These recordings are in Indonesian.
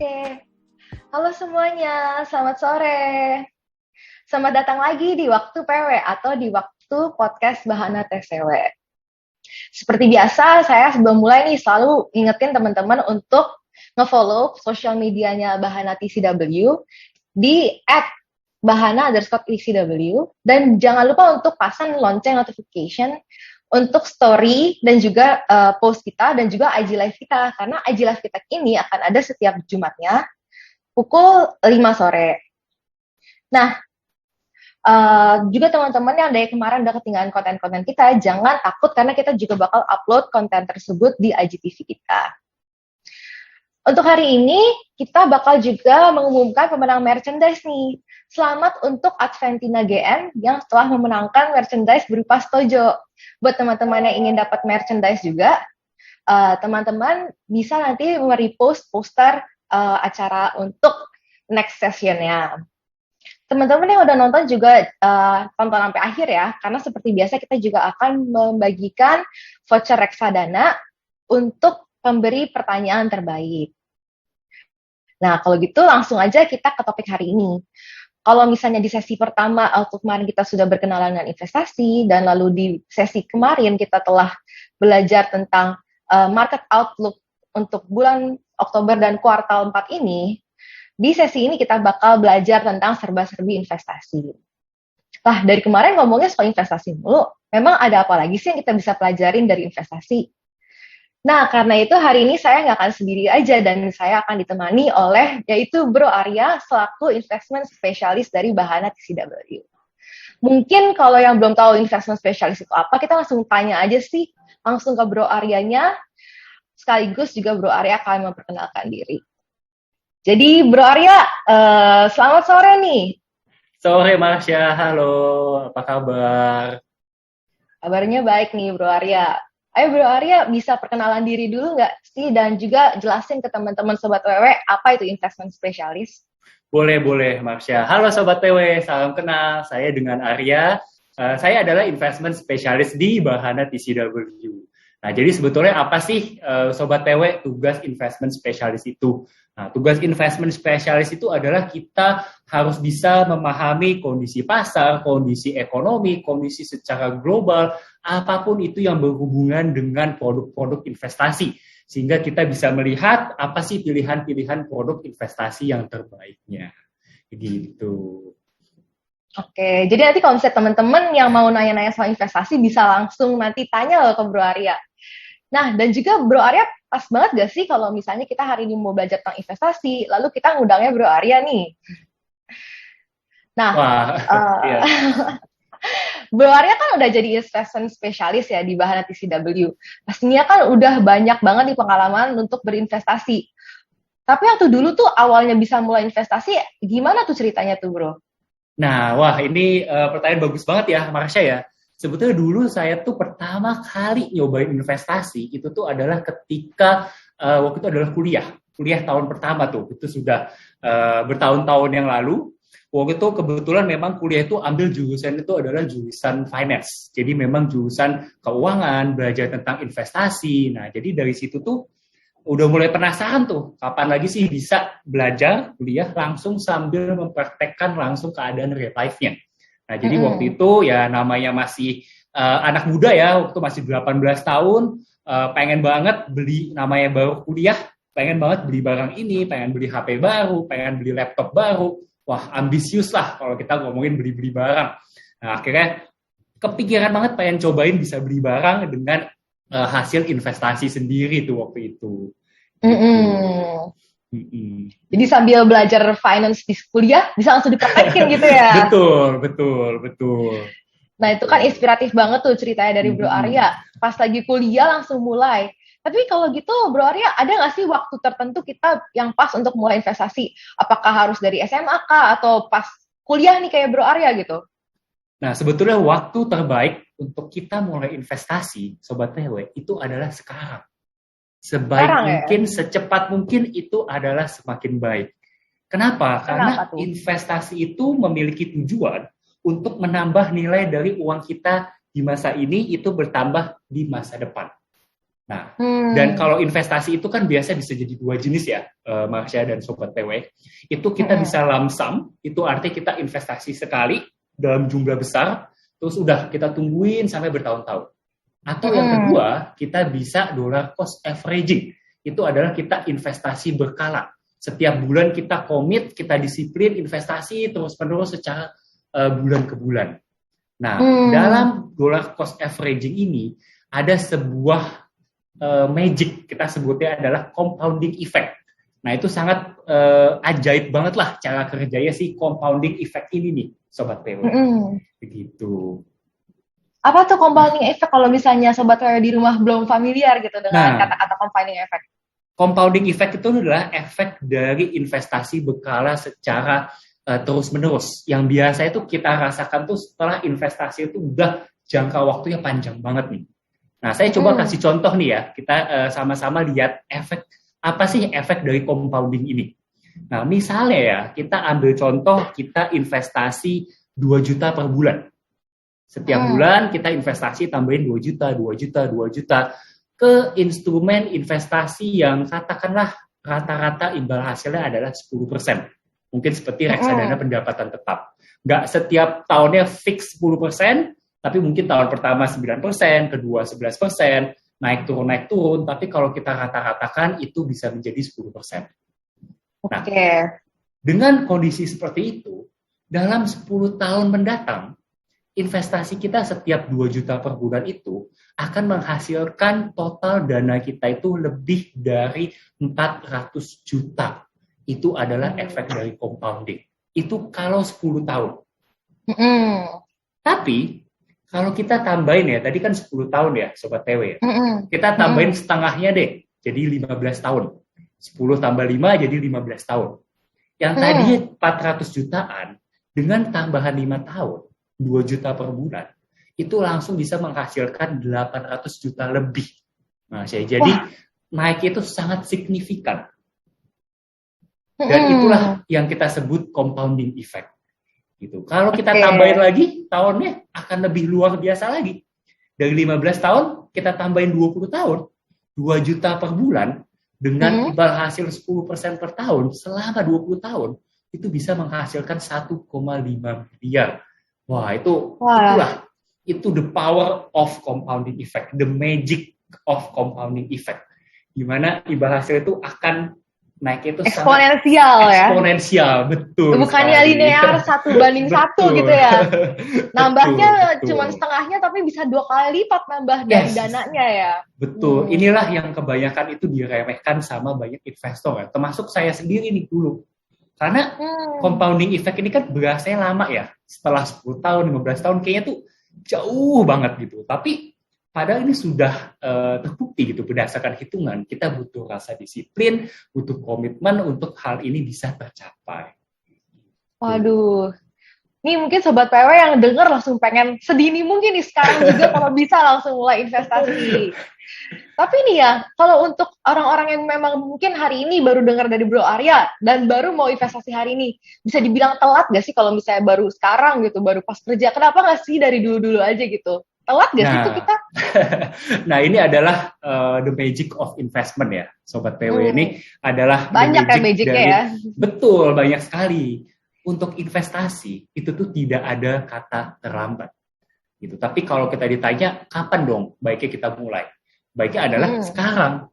Oke, halo semuanya, selamat sore. Selamat datang lagi di Waktu PW atau di Waktu Podcast Bahana TCW. Seperti biasa, saya sebelum mulai nih selalu ingetin teman-teman untuk nge-follow sosial medianya Bahana TCW di @bahana_TCW dan jangan lupa untuk pasang lonceng notification untuk story dan juga post kita dan juga IG live kita karena IG live kita ini akan ada setiap Jumatnya pukul 5 sore. Nah, juga teman-teman yang dari kemarin udah ketinggalan konten-konten kita, jangan takut karena kita juga bakal upload konten tersebut di IGTV kita. Untuk hari ini, kita bakal juga mengumumkan pemenang merchandise nih. Selamat untuk Adventina GM yang telah memenangkan merchandise berupa Stojo. Buat teman-teman yang ingin dapat merchandise juga, teman-teman bisa nanti merepost poster acara untuk next sessionnya. Teman-teman yang udah nonton juga tonton sampai akhir ya, karena seperti biasa kita juga akan membagikan voucher reksadana untuk pemberi pertanyaan terbaik. Nah, kalau gitu langsung aja kita ke topik hari ini. Kalau misalnya di sesi pertama, waktu kemarin kita sudah berkenalan dengan investasi, dan lalu di sesi kemarin kita telah belajar tentang market outlook untuk bulan Oktober dan kuartal 4 ini, di sesi ini kita bakal belajar tentang serba-serbi investasi. Nah, dari kemarin ngomongnya soal investasi mulu, memang ada apa lagi sih yang kita bisa pelajarin dari investasi? Nah, karena itu hari ini saya nggak akan sendiri aja dan saya akan ditemani oleh yaitu Bro Arya selaku investment specialist dari Bahana TCW. Mungkin kalau yang belum tahu investment specialist itu apa, kita langsung tanya aja sih langsung ke Bro Aryanya, sekaligus juga Bro Arya akan memperkenalkan diri. Jadi Bro Arya, selamat sore nih. Sore Marsha, halo, apa kabar? Kabarnya baik nih Bro Arya. Ayo Bro Arya bisa perkenalan diri dulu nggak sih dan juga jelasin ke teman-teman Sobat WW apa itu investment specialist? Boleh Marsha. Halo Sobat TW, salam kenal. Saya dengan Arya. Saya adalah investment specialist di Bahana TCW. Nah, jadi sebetulnya apa sih Sobat TW tugas investment specialist itu? Nah, tugas investment specialist itu adalah kita harus bisa memahami kondisi pasar, kondisi ekonomi, kondisi secara global, apapun itu yang berhubungan dengan produk-produk investasi. Sehingga kita bisa melihat apa sih pilihan-pilihan produk investasi yang terbaiknya. Gitu. Oke, jadi nanti kalau misalnya teman-teman yang mau nanya-nanya soal investasi bisa langsung nanti tanya loh ke Bro Arya. Nah, dan juga Bro Arya pas banget gak sih kalau misalnya kita hari ini mau belajar tentang investasi, lalu kita ngundangnya Bro Arya nih. Nah, Wah, iya. Bro Arya kan udah jadi investment spesialis ya di Bahana TCW. Pastinya kan udah banyak banget nih pengalaman untuk berinvestasi. Tapi waktu dulu tuh awalnya bisa mulai investasi, gimana tuh ceritanya tuh Bro? Nah, wah ini pertanyaan bagus banget ya, Marsha ya. Sebetulnya dulu saya tuh pertama kali nyobain investasi itu tuh adalah ketika waktu itu adalah kuliah tahun pertama tuh. Itu sudah bertahun-tahun yang lalu. Waktu itu kebetulan memang kuliah itu ambil jurusan itu adalah jurusan finance. Jadi memang jurusan keuangan, belajar tentang investasi. Nah, jadi dari situ tuh udah mulai penasaran tuh, kapan lagi sih bisa belajar kuliah langsung sambil mempraktekkan langsung keadaan real life-nya. Nah, jadi waktu itu ya namanya masih anak muda ya, waktu masih 18 tahun, pengen banget beli, namanya baru kuliah, pengen banget beli barang ini, pengen beli HP baru, pengen beli laptop baru. Wah, ambisius lah kalau kita ngomongin beli-beli barang. Nah, akhirnya kepikiran banget pengen cobain bisa beli barang dengan hasil investasi sendiri tuh waktu itu. Jadi sambil belajar finance di kuliah bisa langsung dipraktekin gitu ya? Betul. Nah itu kan inspiratif banget tuh ceritanya dari Bro Arya. Pas lagi kuliah langsung mulai. Tapi kalau gitu Bro Arya ada nggak sih waktu tertentu kita yang pas untuk mulai investasi? Apakah harus dari SMA kah atau pas kuliah nih kayak Bro Arya gitu? Nah, sebetulnya waktu terbaik untuk kita mulai investasi, Sobat TW, itu adalah sekarang. Sebaik mungkin, secepat mungkin itu adalah semakin baik. Kenapa? Karena investasi itu memiliki tujuan untuk menambah nilai dari uang kita di masa ini itu bertambah di masa depan. Nah, dan kalau investasi itu kan biasa bisa jadi dua jenis ya, Marsha dan Sobat PW. Itu kita bisa lump sum, itu artinya kita investasi sekali dalam jumlah besar, terus udah kita tungguin sampai bertahun-tahun. Atau yang kedua, kita bisa dollar cost averaging. Itu adalah kita investasi berkala. Setiap bulan kita komit, kita disiplin investasi terus-menerus secara bulan ke bulan. Nah, dalam dollar cost averaging ini ada sebuah magic, kita sebutnya adalah compounding effect. Nah, itu sangat ajaib banget lah cara kerjanya si compounding effect ini nih, Sobat PW. Begitu. Apa tuh compounding effect kalau misalnya Sobat PW di rumah belum familiar gitu dengan kata-kata compounding effect? Compounding effect itu adalah efek dari investasi berkala secara terus-menerus. Yang biasa itu kita rasakan tuh setelah investasi itu udah jangka waktunya panjang banget nih. Nah, saya coba kasih contoh nih ya, kita sama-sama lihat apa sih efek dari compounding ini. Nah, misalnya ya, kita ambil contoh, kita investasi 2 juta per bulan. Setiap bulan kita investasi tambahin 2 juta, 2 juta, 2 juta ke instrumen investasi yang katakanlah rata-rata imbal hasilnya adalah 10%. Mungkin seperti reksadana pendapatan tetap. Nggak setiap tahunnya fix 10%, tapi mungkin tahun pertama 9%, kedua 11%, naik turun, tapi kalau kita rata-ratakan itu bisa menjadi 10%. Nah, dengan kondisi seperti itu, dalam 10 tahun mendatang, investasi kita setiap 2 juta per bulan itu akan menghasilkan total dana kita itu lebih dari 400 juta. Itu adalah efek dari compounding. Itu kalau 10 tahun. Tapi, kalau kita tambahin ya, tadi kan 10 tahun ya, Sobat TW ya. Kita tambahin setengahnya deh, jadi 15 tahun. 10 tambah 5 jadi 15 tahun. Yang tadi 400 jutaan, dengan tambahan 5 tahun, 2 juta per bulan, itu langsung bisa menghasilkan 800 juta lebih. Nah, jadi naik itu sangat signifikan. Dan itulah yang kita sebut compounding effect. Gitu. Kalau kita tambahin lagi, tahunnya akan lebih luar biasa lagi. Dari 15 tahun, kita tambahin 20 tahun, 2 juta per bulan, dengan imbal hasil 10% per tahun, selama 20 tahun, itu bisa menghasilkan 1,5 miliar. Wah, itulah the power of compounding effect, the magic of compounding effect. Gimana imbal hasil itu akan naik itu eksponensial ya. Eksponensial, betul. Bukannya linear 1:1 gitu ya. Nambahnya cuma setengahnya tapi bisa 2 kali lipat nambah dari dananya ya. Betul. Inilah yang kebanyakan itu diremehkan sama banyak investor ya. Termasuk saya sendiri nih dulu. Karena compounding effect ini kan berasanya lama ya. Setelah 10 tahun, 15 tahun kayaknya tuh jauh banget gitu. Tapi padahal ini sudah terbukti gitu berdasarkan hitungan. Kita butuh rasa disiplin, butuh komitmen untuk hal ini bisa tercapai. Waduh. Ini mungkin Sobat PW yang denger langsung pengen sedini mungkin nih sekarang juga kalau bisa langsung mulai investasi. Tapi nih ya, kalau untuk orang-orang yang memang mungkin hari ini baru dengar dari Bro Arya dan baru mau investasi hari ini, bisa dibilang telat gak sih kalau misalnya baru sekarang gitu, baru pas kerja? Kenapa gak sih dari dulu-dulu aja gitu? Telat gak sih itu kita? Nah, ini adalah the magic of investment ya, Sobat PW. Ini adalah banyak ya magicnya ya. Betul, banyak sekali. Untuk investasi, itu tuh tidak ada kata terlambat. Gitu. Tapi kalau kita ditanya, kapan dong baiknya kita mulai? Baiknya adalah sekarang.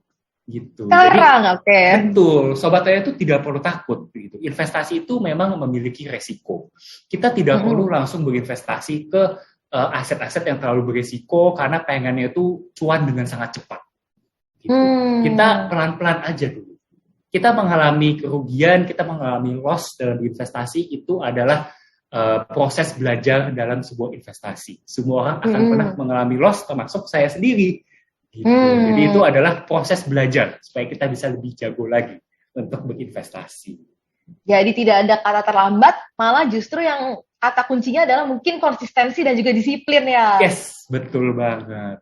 Gitu. Sekarang, oke. Betul, Sobat PW itu tidak perlu takut. Gitu. Investasi itu memang memiliki resiko. Kita tidak perlu langsung berinvestasi ke aset-aset yang terlalu berisiko karena pengennya itu cuan dengan sangat cepat. Gitu. Kita pelan-pelan aja dulu. Kita mengalami kerugian, kita mengalami loss dalam investasi itu adalah proses belajar dalam sebuah investasi. Semua orang akan pernah mengalami loss, termasuk saya sendiri. Gitu. Jadi itu adalah proses belajar supaya kita bisa lebih jago lagi untuk berinvestasi. Jadi tidak ada kata terlambat, malah justru yang kata kuncinya adalah mungkin konsistensi dan juga disiplin ya. Yes, betul banget.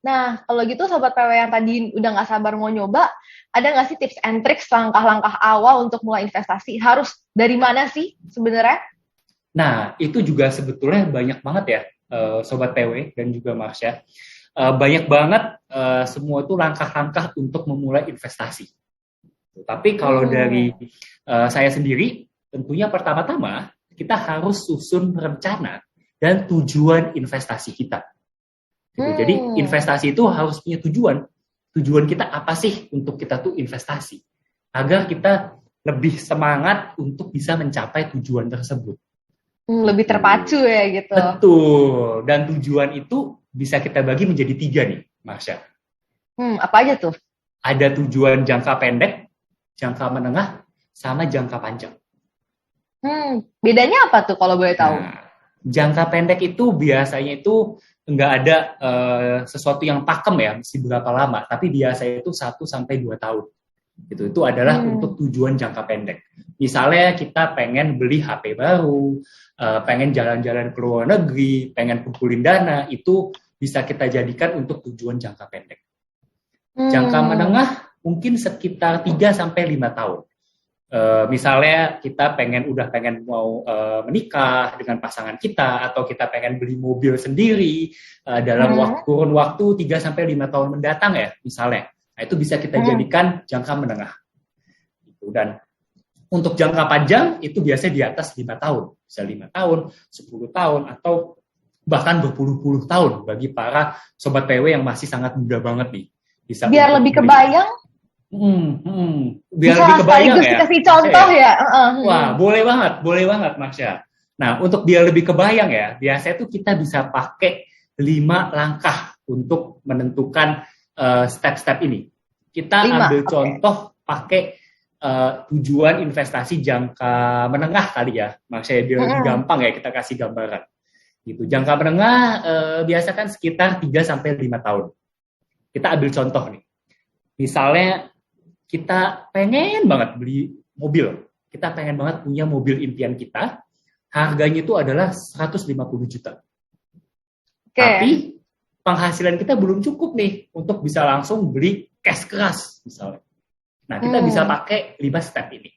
Nah, kalau gitu Sobat PW yang tadi udah nggak sabar mau nyoba, ada nggak sih tips and tricks langkah-langkah awal untuk mulai investasi? Harus dari mana sih sebenarnya? Nah, itu juga sebetulnya banyak banget ya, Sobat PW dan juga Marsha. banyak banget semua itu langkah-langkah untuk memulai investasi. Tapi kalau dari saya sendiri, tentunya pertama-tama kita harus susun rencana dan tujuan investasi kita. Gitu. Jadi investasi itu harus punya tujuan. Tujuan kita apa sih untuk kita tuh investasi? Agar kita lebih semangat untuk bisa mencapai tujuan tersebut. Lebih terpacu ya gitu. Betul. Dan tujuan itu bisa kita bagi menjadi 3 nih, Marsha. Apa aja tuh? Ada tujuan jangka pendek, jangka menengah, sama jangka panjang. Bedanya apa tuh kalau boleh tahu? Nah, jangka pendek itu biasanya itu nggak ada sesuatu yang pakem ya, mesti berapa lama, tapi biasanya itu 1-2 tahun. Itu adalah untuk tujuan jangka pendek. Misalnya kita pengen beli HP baru, pengen jalan-jalan ke luar negeri, pengen kumpulin dana, itu bisa kita jadikan untuk tujuan jangka pendek. Jangka menengah mungkin sekitar 3-5 tahun. Misalnya kita udah pengen mau menikah dengan pasangan kita, atau kita pengen beli mobil sendiri dalam kurun waktu 3-5 tahun mendatang ya, misalnya. Nah, itu bisa kita jadikan jangka menengah. Dan untuk jangka panjang itu biasanya di atas 5 tahun. Bisa 5 tahun, 10 tahun, atau bahkan berpuluh-puluh tahun bagi para sobat PW yang masih sangat muda banget nih. Bisa biar lebih kebayang. Biar lebih kebayang ya. Kasih contoh ya. Wah, boleh banget Marsha. Nah, untuk biar lebih kebayang ya, biasanya tuh kita bisa pakai 5 langkah untuk menentukan step-step ini. Kita ambil contoh pakai tujuan investasi jangka menengah kali ya, Marsha, biar lebih gampang ya kita kasih gambaran. Gitu. Jangka menengah biasa kan sekitar 3-5 tahun. Kita ambil contoh nih. Misalnya kita pengen banget beli mobil. Kita pengen banget punya mobil impian kita. Harganya itu adalah 150 juta. Tapi penghasilan kita belum cukup nih untuk bisa langsung beli cash keras misalnya. Nah, kita bisa pakai 5 step ini.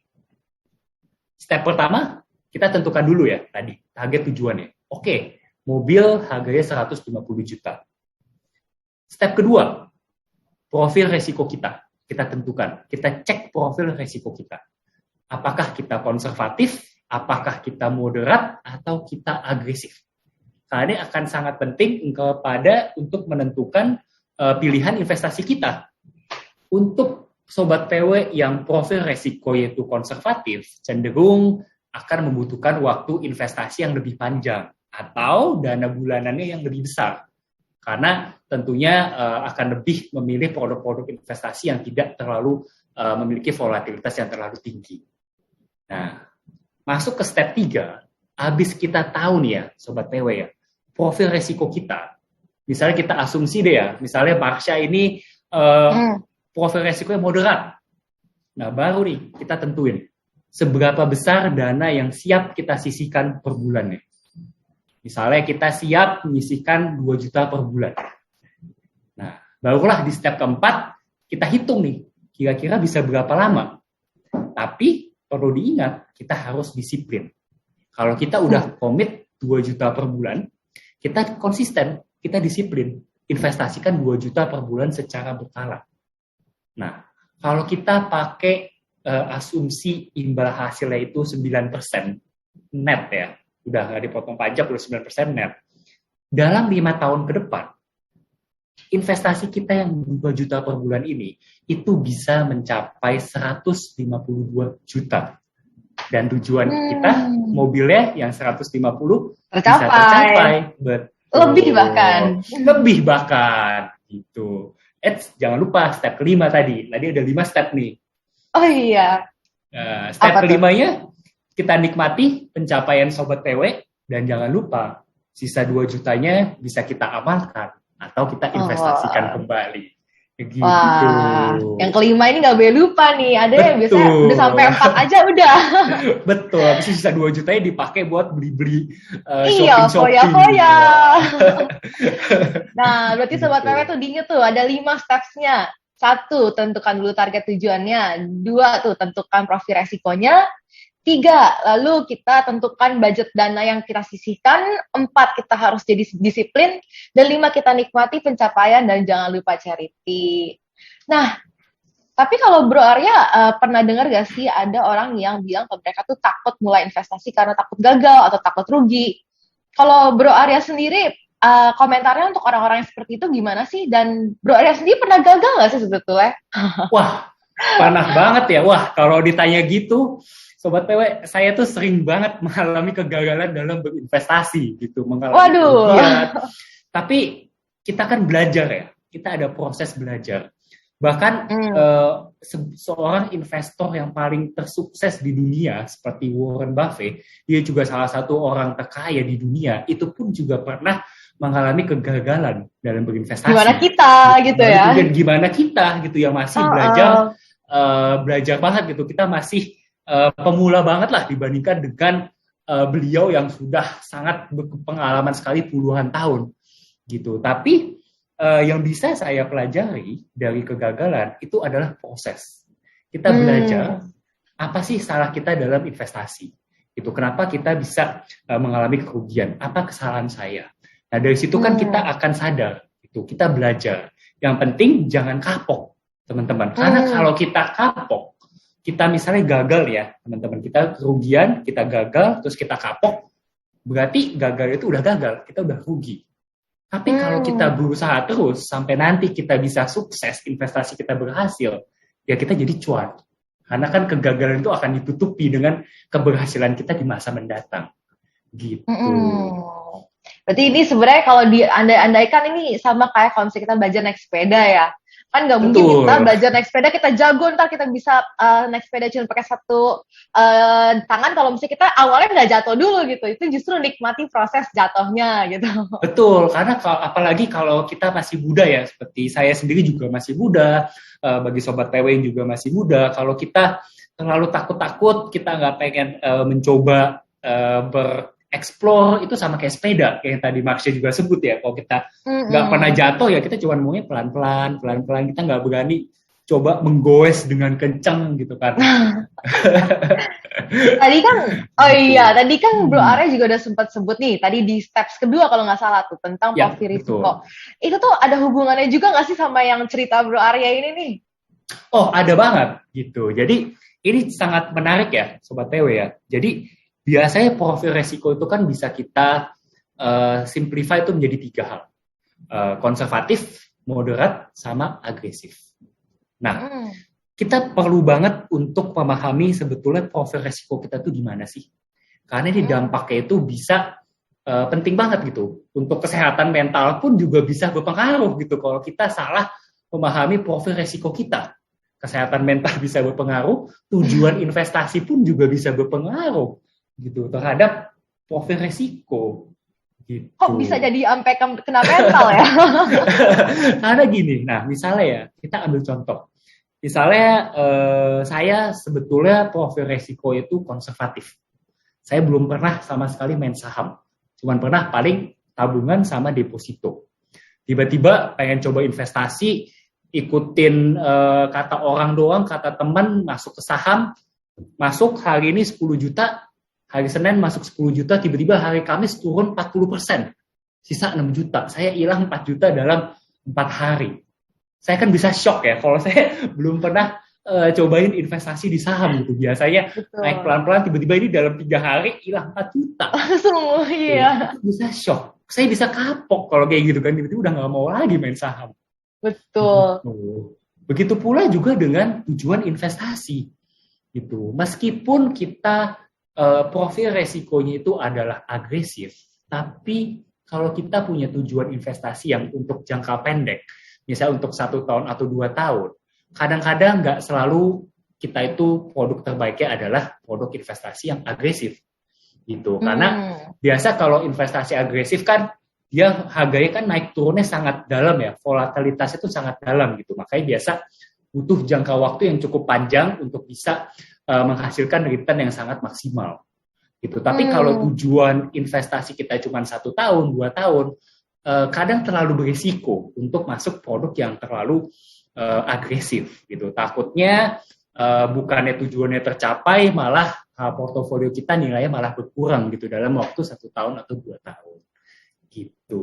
Step pertama, kita tentukan dulu ya tadi, target tujuannya. Oke, mobil harganya 150 juta. Step kedua, profil resiko kita. Kita tentukan, kita cek profil resiko kita. Apakah kita konservatif, apakah kita moderat, atau kita agresif. Karena ini akan sangat penting untuk menentukan pilihan investasi kita. Untuk sobat PW yang profil resiko yaitu konservatif, cenderung akan membutuhkan waktu investasi yang lebih panjang atau dana bulanannya yang lebih besar. Karena tentunya akan lebih memilih produk-produk investasi yang tidak terlalu memiliki volatilitas yang terlalu tinggi. Nah, masuk ke step 3, habis kita tahu nih ya, sobat PW ya, profil resiko kita. Misalnya kita asumsi deh ya, misalnya Marsha ini profil resikonya moderat. Nah, baru nih kita tentuin seberapa besar dana yang siap kita sisihkan per bulannya. Misalnya kita siap menyisihkan 2 juta per bulan. Nah, barulah di step keempat kita hitung nih, kira-kira bisa berapa lama. Tapi perlu diingat, kita harus disiplin. Kalau kita udah komit 2 juta per bulan, kita konsisten, kita disiplin. Investasikan 2 juta per bulan secara berkala. Nah, kalau kita pakai asumsi imbal hasilnya itu 9% net ya, udah nggak dipotong pajak, udah 9% net. Dalam 5 tahun ke depan, investasi kita yang 2 juta per bulan ini, itu bisa mencapai 152 juta. Dan tujuan kita, mobilnya yang 150 bisa tercapai. Lebih bahkan. Gitu. Jangan lupa step kelima tadi ada 5 step nih. Oh iya. Step kelimanya, kita nikmati pencapaian sobat PW, dan jangan lupa sisa 2 jutanya bisa kita amalkan atau kita investasikan kembali. Gitu. Wah, yang kelima ini nggak boleh lupa nih. Ada yang biasanya udah sampai 4 aja udah. Betul, habis itu sisa 2 jutanya dipakai buat beli-beli shopping. Iya, Nah, berarti sobat PW tuh diinget tuh ada 5 steps-nya. 1, tentukan dulu target tujuannya. 2, tuh tentukan profil resikonya. 3, lalu kita tentukan budget dana yang kita sisihkan. 4, kita harus jadi disiplin. Dan 5, kita nikmati pencapaian dan jangan lupa charity. Nah, tapi kalau Bro Arya pernah dengar gak sih ada orang yang bilang ke mereka tuh takut mulai investasi karena takut gagal atau takut rugi. Kalau Bro Arya sendiri, komentarnya untuk orang-orang yang seperti itu gimana sih? Dan Bro Arya sendiri pernah gagal gak sih sebetulnya? Wah, panah banget ya. Wah, kalau ditanya gitu, Sobat PW, saya tuh sering banget mengalami kegagalan dalam berinvestasi gitu, mengalami kerugian. Tapi kita kan belajar ya, kita ada proses belajar. Bahkan seorang investor yang paling tersukses di dunia seperti Warren Buffett, dia juga salah satu orang terkaya di dunia, itu pun juga pernah mengalami kegagalan dalam berinvestasi. Gimana kita gitu ya? Gimana kita gitu ya, masih belajar banget gitu. Kita masih pemula banget lah dibandingkan dengan beliau yang sudah sangat berpengalaman sekali puluhan tahun gitu. Tapi yang bisa saya pelajari dari kegagalan itu adalah proses. Kita belajar apa sih salah kita dalam investasi. Itu kenapa kita bisa mengalami kerugian, apa kesalahan saya. Nah, dari situ kan kita akan sadar, itu kita belajar. Yang penting jangan kapok, teman-teman. Karena kalau kita kapok, kita misalnya gagal ya, teman-teman. Kita kerugian, kita gagal, terus kita kapok, berarti gagal itu udah gagal, kita udah rugi. Tapi kalau kita berusaha terus sampai nanti kita bisa sukses, investasi kita berhasil, ya kita jadi cuan. Karena kan kegagalan itu akan ditutupi dengan keberhasilan kita di masa mendatang. Gitu. Berarti ini sebenarnya kalau diandai-andaikan ini sama kayak kalau misalnya kita belajar naik sepeda ya. Kan nggak mungkin kita belajar naik sepeda, kita jago, ntar kita bisa naik sepeda cuma pakai satu tangan. Kalau misalnya kita awalnya nggak jatuh dulu gitu, itu justru nikmati proses jatuhnya gitu. Betul, karena apalagi kalau kita masih muda ya, seperti saya sendiri juga masih muda, bagi Sobat PW yang juga masih muda, kalau kita terlalu takut-takut, kita nggak pengen mencoba explore, itu sama kayak sepeda, kayak yang tadi Marsha juga sebut ya. Kalau kita nggak pernah jatuh ya kita cuma maunya pelan-pelan, kita nggak berani coba menggoes dengan kencang gitu kan. Tadi kan Bro Arya juga udah sempat sebut nih, tadi di steps kedua kalau nggak salah tuh tentang profil risiko. Itu tuh ada hubungannya juga nggak sih sama yang cerita Bro Arya ini nih? Oh, ada banget gitu. Jadi ini sangat menarik ya, Sobat PW ya. Jadi biasanya profil resiko itu kan bisa kita simplify itu menjadi 3 hal. Konservatif, moderat, sama agresif. Nah, kita perlu banget untuk memahami sebetulnya profil resiko kita tuh gimana sih. Karena ini dampaknya itu bisa penting banget gitu. Untuk kesehatan mental pun juga bisa berpengaruh gitu. Kalau kita salah memahami profil resiko kita. Kesehatan mental bisa berpengaruh, tujuan investasi pun juga bisa berpengaruh gitu terhadap profil resiko gitu. Kok bisa jadi sampai kena mental ya? Karena gini, nah misalnya ya kita ambil contoh, misalnya saya sebetulnya profil resiko itu konservatif. Saya belum pernah sama sekali main saham, cuman pernah paling tabungan sama deposito. Tiba-tiba pengen coba investasi, ikutin kata orang doang, kata teman, masuk ke saham, masuk hari ini 10 juta. Hari Senin masuk 10 juta, tiba-tiba hari Kamis turun 40%. Sisa 6 juta. Saya hilang 4 juta dalam 4 hari. Saya kan bisa shock ya, kalau saya belum pernah cobain investasi di saham gitu. Biasanya naik pelan-pelan, tiba-tiba ini dalam 3 hari hilang 4 juta. Langsung, iya. Bisa shock. Saya bisa kapok kalau kayak gitu kan, tiba-tiba udah nggak mau lagi main saham. Betul. Begitu pula juga dengan tujuan investasi. Gitu. Meskipun kita profil resikonya itu adalah agresif, tapi kalau kita punya tujuan investasi yang untuk jangka pendek, misalnya untuk 1 tahun atau 2 tahun, kadang-kadang nggak selalu kita itu produk terbaiknya adalah produk investasi yang agresif, gitu. Karena biasa kalau investasi agresif kan dia harganya kan naik turunnya sangat dalam ya, volatilitasnya itu sangat dalam gitu. Makanya biasa butuh jangka waktu yang cukup panjang untuk bisa menghasilkan return yang sangat maksimal gitu. Tapi kalau tujuan investasi kita cuma 1 tahun, 2 tahun, kadang terlalu berisiko untuk masuk produk yang terlalu agresif gitu. Takutnya bukannya tujuannya tercapai, malah portofolio kita nilainya malah berkurang gitu dalam waktu 1 tahun atau 2 tahun gitu.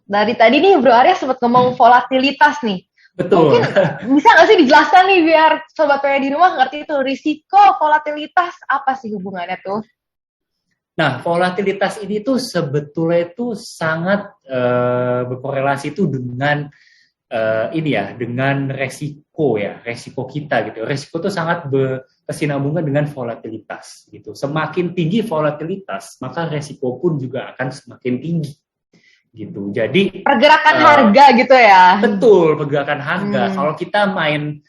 Dari tadi nih Bro Arya sempat ngomong volatilitas nih. Betul. Mungkin bisa nggak sih dijelaskan nih biar sobat PW di rumah ngerti itu risiko volatilitas apa sih hubungannya tuh? Nah, volatilitas ini tuh sebetulnya itu sangat berkorelasi itu dengan dengan resiko resiko kita gitu. Resiko itu sangat berkesinambungan dengan volatilitas gitu. Semakin tinggi volatilitas, maka resiko pun juga akan semakin tinggi gitu. Jadi pergerakan harga gitu ya. Betul, pergerakan harga. Kalau kita main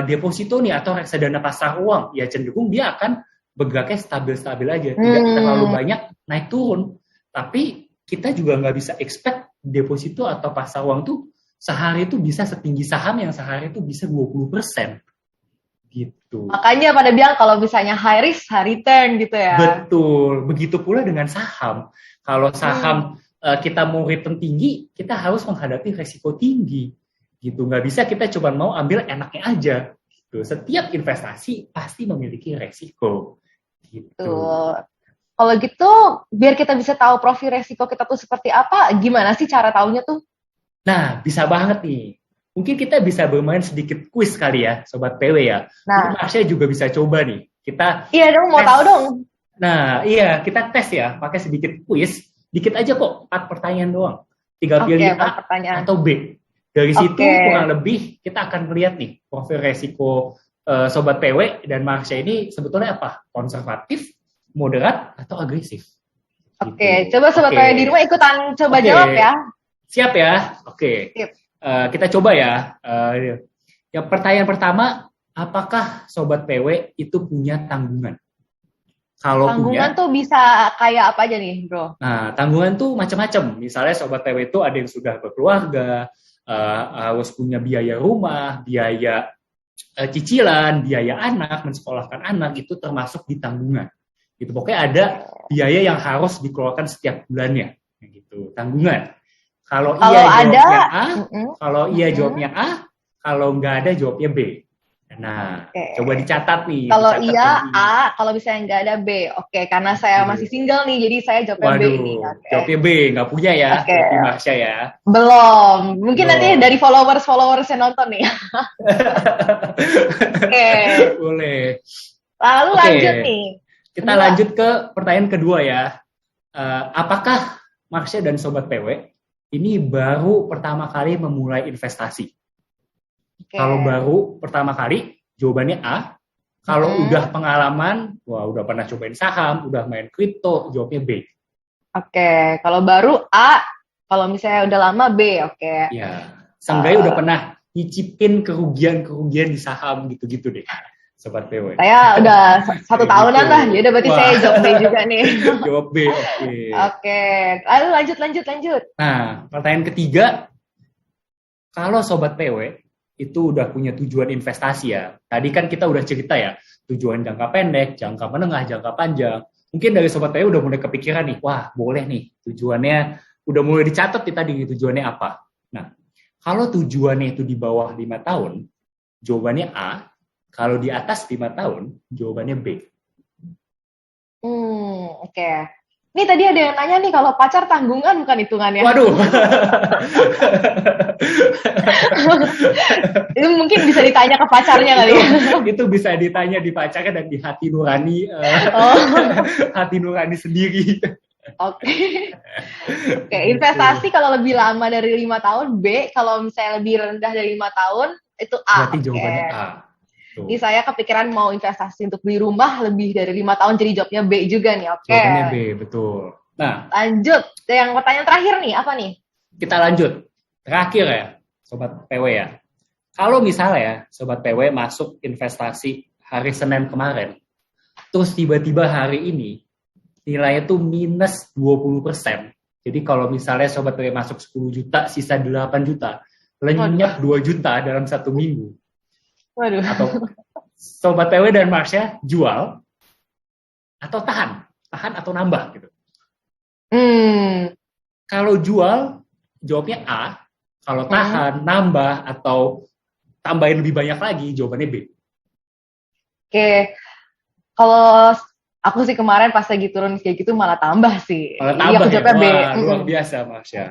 deposito nih atau reksadana pasar uang, ya cenderung dia akan bergeraknya stabil-stabil aja, tidak terlalu banyak naik turun. Tapi kita juga nggak bisa expect deposito atau pasar uang tuh sehari itu bisa setinggi saham yang sehari itu bisa 20%. Gitu. Makanya pada bilang kalau misalnya high risk, high return gitu ya. Betul. Begitu pula dengan saham. Kalau saham kita mau return tinggi, kita harus menghadapi resiko tinggi. Gitu. Nggak bisa kita cuma mau ambil enaknya aja. Gitu. Setiap investasi pasti memiliki resiko. Gitu. Kalau gitu, biar kita bisa tahu profil resiko kita tuh seperti apa, gimana sih cara taunya tuh? Nah, bisa banget nih. Mungkin kita bisa bermain sedikit kuis kali ya, Sobat PW ya. Nah, Marsha juga bisa coba nih. Iya dong, mau tahu dong. Nah, iya, kita tes ya, pakai sedikit kuis. Dikit aja kok, 4 pertanyaan doang. Tinggal pilih A atau B. Dari situ kurang lebih kita akan melihat nih, profil resiko Sobat PW dan Marsha ini sebetulnya apa? Konservatif, moderat, atau agresif? Oke, coba Sobat PW di rumah ikutan coba jawab ya. Siap ya? Oke. Kita coba ya. Yang pertanyaan pertama, apakah Sobat PW itu punya tanggungan? Kalau tanggungan tuh bisa kayak apa aja nih, Bro? Nah, tanggungan tuh macam-macam. Misalnya Sobat PW itu ada yang sudah berkeluarga, harus punya biaya rumah, biaya cicilan, biaya anak, mensekolahkan anak, itu termasuk di tanggungan. Gitu. Pokoknya ada biaya yang harus dikeluarkan setiap bulannya. Gitu. Tanggungan. Kalau iya jawabnya A, kalau iya jawabnya A, kalau nggak ada jawabnya B. Nah, coba dicatat nih. Kalau iya A, kalau misalnya nggak ada B. Oke, karena saya masih single nih, jadi saya jawabnya B nih. Jawabnya B, nggak punya ya, seperti Marsha ya. Belum. Mungkin nanti dari followers yang nonton nih. Boleh. Lalu lanjut nih. Kita lanjut ke pertanyaan kedua ya. Apakah Marsha dan Sobat PW ini baru pertama kali memulai investasi? Kalau baru pertama kali, jawabannya A. Kalau udah pengalaman, udah pernah cobain saham, udah main kripto, jawabnya B. Oke, kalau baru A, kalau misalnya udah lama B, oke. Ya, seenggaknya udah pernah nyicipin kerugian di saham gitu-gitu deh, Sobat PW. Saya udah 1 tahunan lah, ya udah berarti saya jawab B juga nih. Jawab B, oke. Oke, lalu lanjut. Nah, pertanyaan ketiga, kalau Sobat PW itu udah punya tujuan investasi ya. Tadi kan kita udah cerita ya, tujuan jangka pendek, jangka menengah, jangka panjang. Mungkin dari Sobat PW udah mulai kepikiran nih, wah boleh nih, tujuannya udah mulai dicatat nih tadi, tujuannya apa. Nah, kalau tujuannya itu di bawah 5 tahun, jawabannya A. Kalau di atas 5 tahun, jawabannya B. Oke. Nih tadi ada yang nanya nih, kalau pacar tanggungan bukan hitungannya. Waduh. Itu mungkin bisa ditanya ke pacarnya kali ya. Itu bisa ditanya di pacarnya dan di hati nurani, hati nurani sendiri. Oke, investasi kalau lebih lama dari 5 tahun B, kalau misalnya lebih rendah dari 5 tahun itu A. Berarti jawabannya A. Jadi saya kepikiran mau investasi untuk beli rumah lebih dari 5 tahun, jadi jawabnya B juga nih. Oke. Jawabannya B, betul. Nah, lanjut. Yang pertanyaan terakhir nih, apa nih? Kita lanjut. Terakhir ya, Sobat PW ya. Kalau misalnya ya, Sobat PW masuk investasi hari Senin kemarin, terus tiba-tiba hari ini nilainya tuh minus 20%. Jadi kalau misalnya Sobat PW masuk 10 juta, sisa 8 juta, lenyap 2 juta dalam 1 minggu. Waduh. Atau Sobat PW dan Marsha jual atau tahan atau nambah gitu. Kalau jual jawabnya A, kalau tahan, nambah atau tambahin lebih banyak lagi jawabannya B. Oke, kalau aku sih kemarin pas lagi turun kayak gitu malah tambah sih. Malah Iya, tambah aku ya, jawabnya B. wah luar biasa Marsha.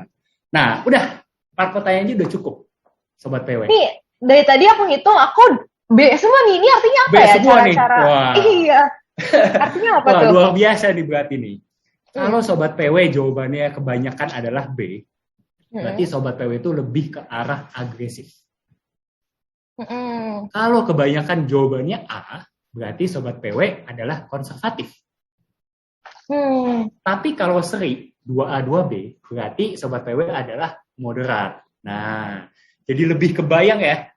Nah, udah, 4 pertanyaannya udah cukup, Sobat PW. Nih, dari tadi aku ngitung, aku B semua nih. Ini artinya B apa ya? semua nih, Cara-cara, wah. iya. Artinya apa Wah, tuh? luar biasa nih berarti nih. Kalau Hmm. Sobat PW jawabannya kebanyakan adalah B, berarti Hmm. Sobat PW itu lebih ke arah agresif. Hmm. Kalau kebanyakan jawabannya A, berarti Sobat PW adalah konservatif. Hmm. Tapi kalau seri 2A 2B, berarti Sobat PW adalah moderat. Nah, jadi lebih kebayang ya,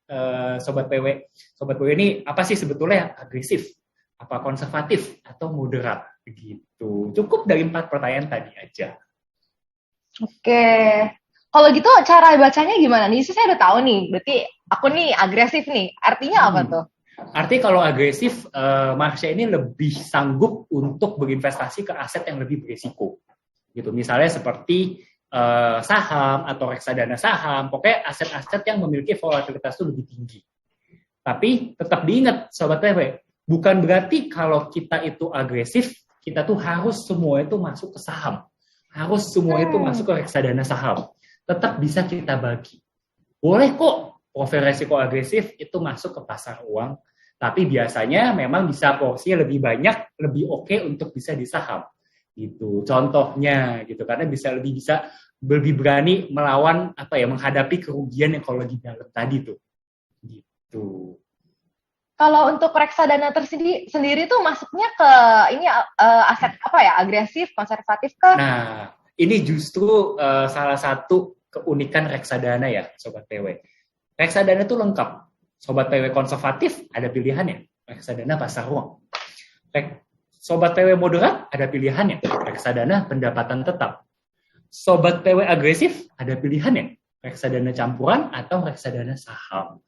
Sobat PW. Sobat PW ini apa sih sebetulnya agresif? Apa konservatif atau moderat? Begitu. Cukup dari 4 pertanyaan tadi aja. Oke. Kalau gitu cara bacanya gimana nih? Saya udah tahu nih. Berarti aku nih agresif nih. Artinya apa tuh? Artinya kalau agresif, Marsha ini lebih sanggup untuk berinvestasi ke aset yang lebih berisiko. Gitu. Misalnya seperti saham atau reksadana saham, pokoknya aset-aset yang memiliki volatilitas itu lebih tinggi. Tapi tetap diingat Sobat PW, bukan berarti kalau kita itu agresif, kita tuh harus semua itu masuk ke saham. Harus semua itu masuk ke reksadana saham. Tetap bisa kita bagi. Boleh kok profil resiko agresif itu masuk ke pasar uang, tapi biasanya memang bisa porsinya lebih banyak, lebih oke untuk bisa di saham. Gitu. Contohnya gitu, karena bisa lebih berani melawan apa ya, menghadapi kerugian yang kalau lagi dalam tadi tuh. Gitu. Kalau untuk reksadana sendiri tuh masuknya ke ini aset apa ya? Agresif, konservatif kah? Nah, ini justru salah satu keunikan reksadana ya, Sobat PW. Reksadana itu lengkap. Sobat PW konservatif, ada pilihannya. Reksadana pasar uang. Sobat PW moderat, ada pilihannya. Reksadana pendapatan tetap. Sobat PW agresif, ada pilihannya. Reksadana campuran atau reksadana saham.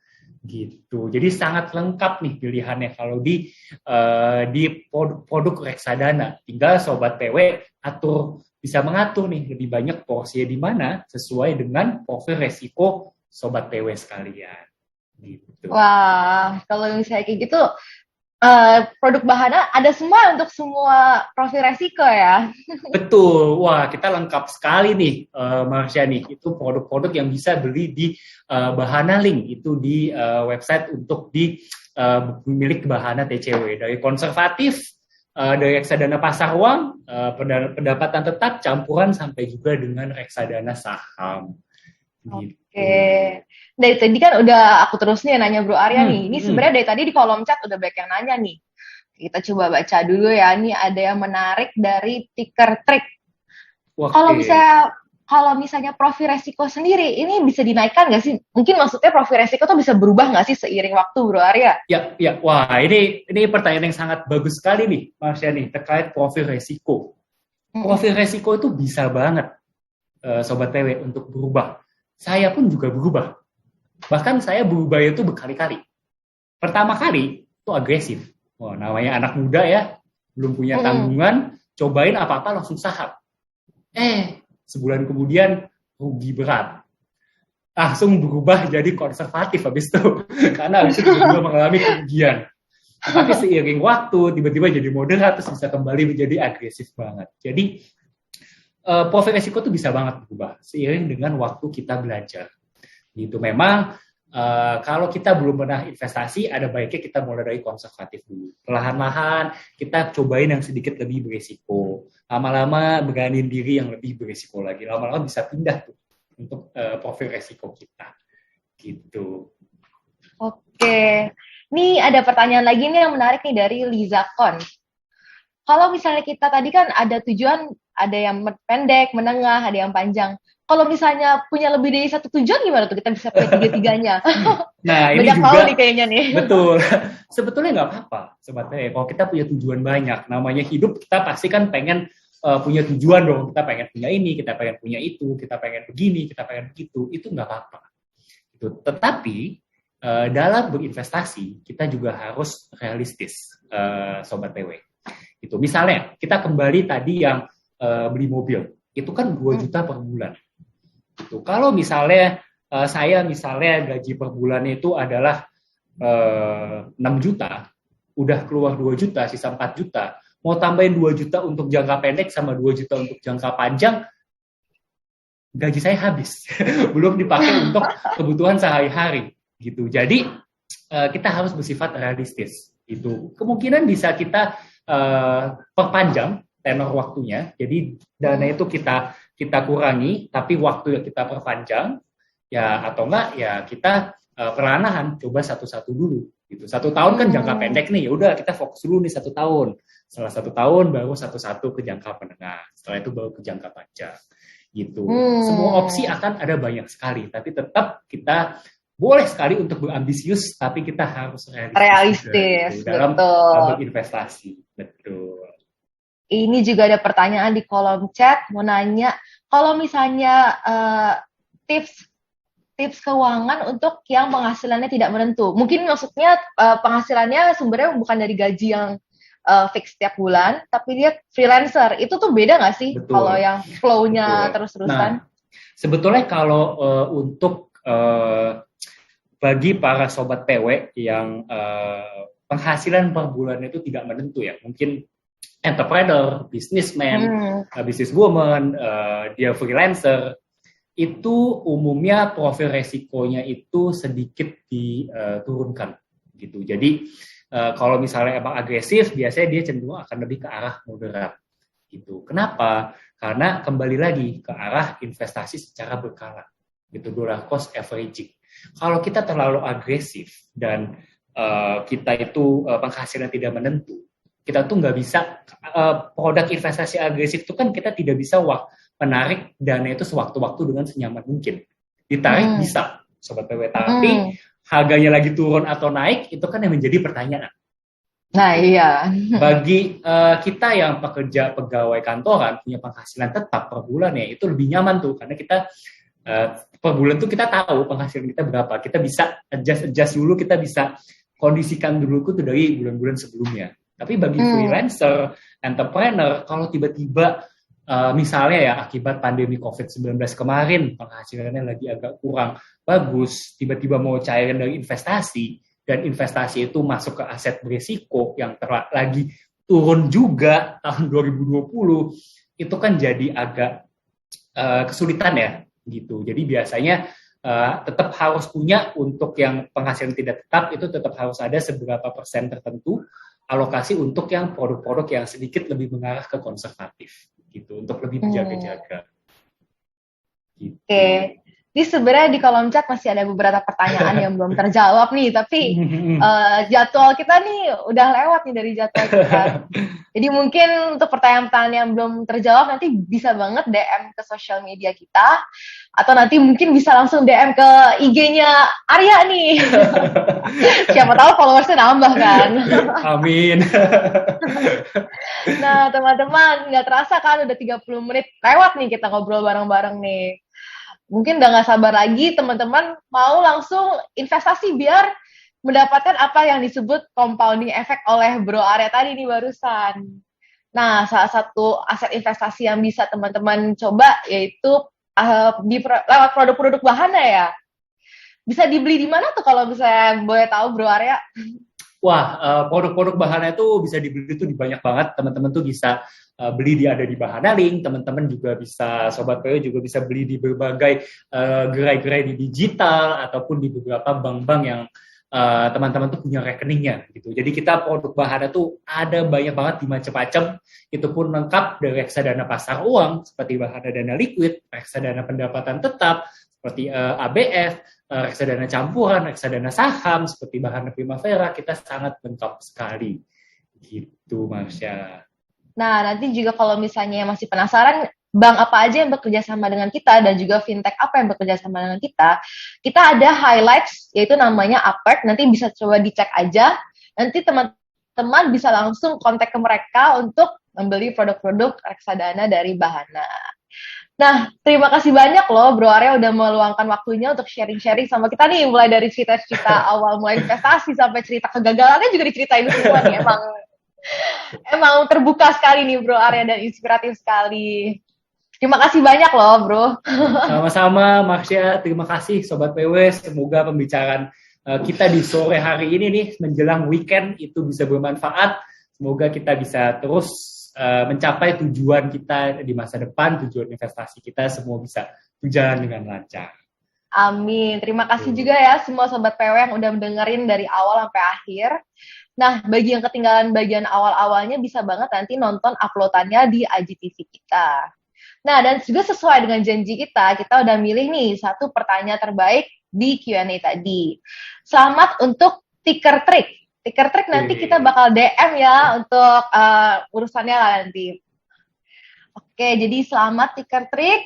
Gitu. Jadi sangat lengkap nih pilihannya kalau di produk reksadana. Tinggal Sobat PW bisa mengatur nih lebih banyak porsinya di mana sesuai dengan profil resiko Sobat PW sekalian. Gitu. Wah, kalau misalnya kayak gitu, produk Bahana ada semua untuk semua profil resiko ya. Betul, wah kita lengkap sekali nih, Marsha nih. Itu produk-produk yang bisa beli di Bahana Link, itu di website untuk di milik Bahana TCW. Dari konservatif, dari reksadana pasar uang, pendapatan tetap, campuran sampai juga dengan reksadana saham. Gitu. Oke. Dari tadi kan udah aku terus nih nanya Bro Arya nih. Ini sebenarnya dari tadi di kolom chat udah banyak yang nanya nih. Kita coba baca dulu ya. Ini ada yang menarik dari Ticker Trick. Kalau misalnya profil resiko sendiri, ini bisa dinaikkan nggak sih? Mungkin maksudnya profil resiko tuh bisa berubah nggak sih seiring waktu, Bro Arya? Ya, ya. Wah, ini pertanyaan yang sangat bagus sekali nih, Marsha nih, terkait profil resiko. Profil resiko itu bisa banget, Sobat PW, untuk berubah. Saya pun juga berubah. Bahkan saya berubah itu berkali-kali. Pertama kali itu agresif. Wah, namanya anak muda ya, belum punya tanggungan, cobain apa-apa langsung saham. Sebulan kemudian rugi berat. Langsung berubah jadi konservatif habis itu. Karena habis itu juga mengalami kerugian. Tapi seiring waktu, tiba-tiba jadi moderat, terus bisa kembali menjadi agresif banget. Jadi, profil resiko itu bisa banget berubah seiring dengan waktu kita belajar. Gitu. Memang kalau kita belum pernah investasi, ada baiknya kita mulai dari konservatif dulu. Perlahan-lahan kita cobain yang sedikit lebih berisiko. Lama-lama beraniin diri yang lebih berisiko lagi. Lama-lama bisa pindah tuh untuk profil resiko kita. Gitu. Oke. Nih ada pertanyaan lagi nih yang menarik nih dari Liza Kon. Kalau misalnya kita tadi kan ada tujuan, ada yang pendek, menengah, ada yang panjang. Kalau misalnya punya lebih dari satu tujuan gimana tuh kita bisa punya tiga-tiganya? Nah, ini banyak juga nih kayaknya nih. Betul. Sebetulnya nggak apa-apa, sebetulnya. Kalau kita punya tujuan banyak, namanya hidup kita pasti kan pengen punya tujuan dong. Kita pengen punya ini, kita pengen punya itu, kita pengen begini, kita pengen begitu. Itu nggak apa-apa. Gitu. Tetapi dalam berinvestasi kita juga harus realistis, Sobat PW. Gitu. Misalnya kita kembali tadi yang beli mobil, itu kan 2 juta per bulan. Gitu. Kalau misalnya saya gaji per bulannya itu adalah 6 juta, udah keluar 2 juta, sisa 4 juta, mau tambahin 2 juta untuk jangka pendek sama 2 juta untuk jangka panjang, gaji saya habis. Belum dipakai untuk kebutuhan sehari-hari gitu. Jadi kita harus bersifat realistis. Itu kemungkinan bisa kita perpanjang tenor waktunya. Jadi dana itu kita kurangi, tapi waktu yang kita perpanjang, ya atau enggak ya kita perlahan coba satu-satu dulu. Gitu. 1 tahun kan jangka pendek nih, ya udah kita fokus dulu nih 1 tahun. Setelah 1 tahun baru satu-satu ke jangka menengah. Setelah itu baru ke jangka panjang. Gitu. Semua opsi akan ada banyak sekali, tapi tetap kita boleh sekali untuk berambisius, tapi kita harus realistis juga, gitu, dalam berinvestasi. Betul. Ini juga ada pertanyaan di kolom chat, mau nanya, kalau misalnya tips keuangan untuk yang penghasilannya tidak menentu. Mungkin maksudnya penghasilannya sumbernya bukan dari gaji yang fix setiap bulan, tapi dia freelancer. Itu tuh beda nggak sih? Betul. Kalau yang flow-nya terus-terusan? Nah, sebetulnya kalau untuk bagi para sobat PW yang penghasilan per bulan itu tidak menentu ya, mungkin entrepreneur, businessman, businesswoman, dia freelancer, itu umumnya profil resikonya itu sedikit diturunkan gitu. Jadi kalau misalnya emang agresif, biasanya dia cenderung akan lebih ke arah moderat gitu. Kenapa? Karena kembali lagi ke arah investasi secara berkala gitu, dollar cost averaging. Kalau kita terlalu agresif dan kita itu penghasilan tidak menentu, kita tuh nggak bisa produk investasi agresif itu kan kita tidak bisa menarik dana itu sewaktu-waktu dengan senyaman mungkin. Ditarik bisa, sobat PW, tapi harganya lagi turun atau naik itu kan yang menjadi pertanyaan. Nah iya. Bagi kita yang pekerja pegawai kantoran punya penghasilan tetap per bulan ya itu lebih nyaman tuh karena kita per bulan tuh kita tahu penghasilan kita berapa, kita bisa adjust dulu, kita bisa kondisikan dulu tuh dari bulan-bulan sebelumnya. Tapi bagi freelancer, entrepreneur, kalau tiba-tiba misalnya ya akibat pandemi COVID-19 kemarin penghasilannya lagi agak kurang bagus, tiba-tiba mau cairin dari investasi dan investasi itu masuk ke aset berisiko yang lagi turun juga tahun 2020, itu kan jadi agak kesulitan ya gitu. Jadi biasanya tetap harus punya untuk yang penghasilan tidak tetap itu tetap harus ada seberapa persen tertentu alokasi untuk yang produk-produk yang sedikit lebih mengarah ke konservatif gitu untuk lebih berjaga-jaga. Gitu. Oke. Ini sebenarnya di kolom chat masih ada beberapa pertanyaan yang belum terjawab nih, tapi jadwal kita nih udah lewat nih dari jadwal kita. Jadi mungkin untuk pertanyaan-pertanyaan yang belum terjawab nanti bisa banget DM ke sosial media kita, atau nanti mungkin bisa langsung DM ke IG-nya Arya nih. Siapa tahu followersnya nambah kan. Amin. Nah teman-teman, nggak terasa kan udah 30 menit lewat nih kita ngobrol bareng-bareng nih. Mungkin udah nggak sabar lagi teman-teman mau langsung investasi biar mendapatkan apa yang disebut compounding effect oleh Bro Arya tadi nih barusan. Nah, salah satu aset investasi yang bisa teman-teman coba yaitu lewat produk-produk Bahana ya. Bisa dibeli di mana tuh kalau misalnya boleh tahu Bro Arya? Wah, produk-produk Bahana itu bisa dibeli tuh di banyak banget. Teman-teman tuh bisa beli ada di Bahana Link, teman-teman juga bisa, Sobat PW juga bisa beli di berbagai gerai-gerai di digital ataupun di beberapa bank-bank yang teman-teman tuh punya rekeningnya gitu. Jadi kita produk Bahana tuh ada banyak banget di macam-macam. Itu pun lengkap dari reksadana pasar uang seperti Bahana Dana Liquid, reksadana pendapatan tetap seperti ABF, reksadana campuran, reksadana saham seperti Bahana Primavera, kita sangat lengkap sekali. Gitu, Marsha. Nah, nanti juga kalau misalnya masih penasaran bank apa aja yang bekerja sama dengan kita dan juga fintech apa yang bekerja sama dengan kita ada highlights yaitu namanya Upwork, nanti bisa coba dicek aja. Nanti teman-teman bisa langsung kontak ke mereka untuk membeli produk-produk reksadana dari Bahana. Nah, terima kasih banyak loh Bro Arya udah meluangkan waktunya untuk sharing-sharing sama kita nih, mulai dari cerita-cerita awal mulai investasi sampai cerita kegagalannya juga diceritain semua nih. Emang terbuka sekali nih Bro Arya dan inspiratif sekali. Terima kasih banyak loh Bro. Sama-sama Marsha, terima kasih Sobat PW, semoga pembicaraan kita di sore hari ini nih menjelang weekend itu bisa bermanfaat. Semoga kita bisa terus mencapai tujuan kita di masa depan, tujuan investasi kita semua bisa berjalan dengan lancar. Amin. Terima kasih juga ya semua Sobat PW yang udah mendengerin dari awal sampai akhir. Nah, bagi yang ketinggalan bagian awal-awalnya bisa banget nanti nonton uploadannya di IGTV kita. Nah, dan juga sesuai dengan janji kita udah milih nih satu pertanyaan terbaik di Q&A tadi. Selamat untuk ticker trick. Ticker trick nanti kita bakal DM ya untuk urusannya lah nanti. Oke, jadi selamat ticker trick.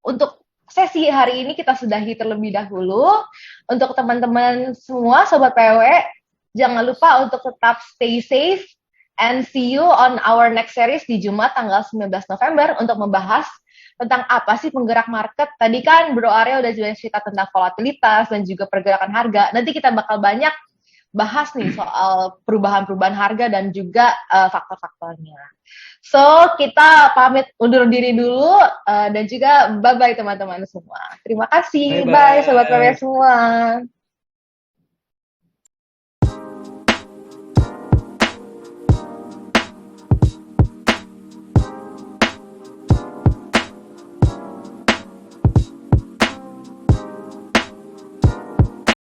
Untuk sesi hari ini kita sudahi terlebih dahulu. Untuk teman-teman semua, Sobat PW, jangan lupa untuk tetap stay safe and see you on our next series di Jumat tanggal 19 November untuk membahas tentang apa sih penggerak market. Tadi kan Bro Arya udah juga cerita tentang volatilitas dan juga pergerakan harga. Nanti kita bakal banyak bahas nih soal perubahan-perubahan harga dan juga faktor-faktornya. So, kita pamit undur diri dulu dan juga bye-bye teman-teman semua. Terima kasih. Bye, Sobat PW semua.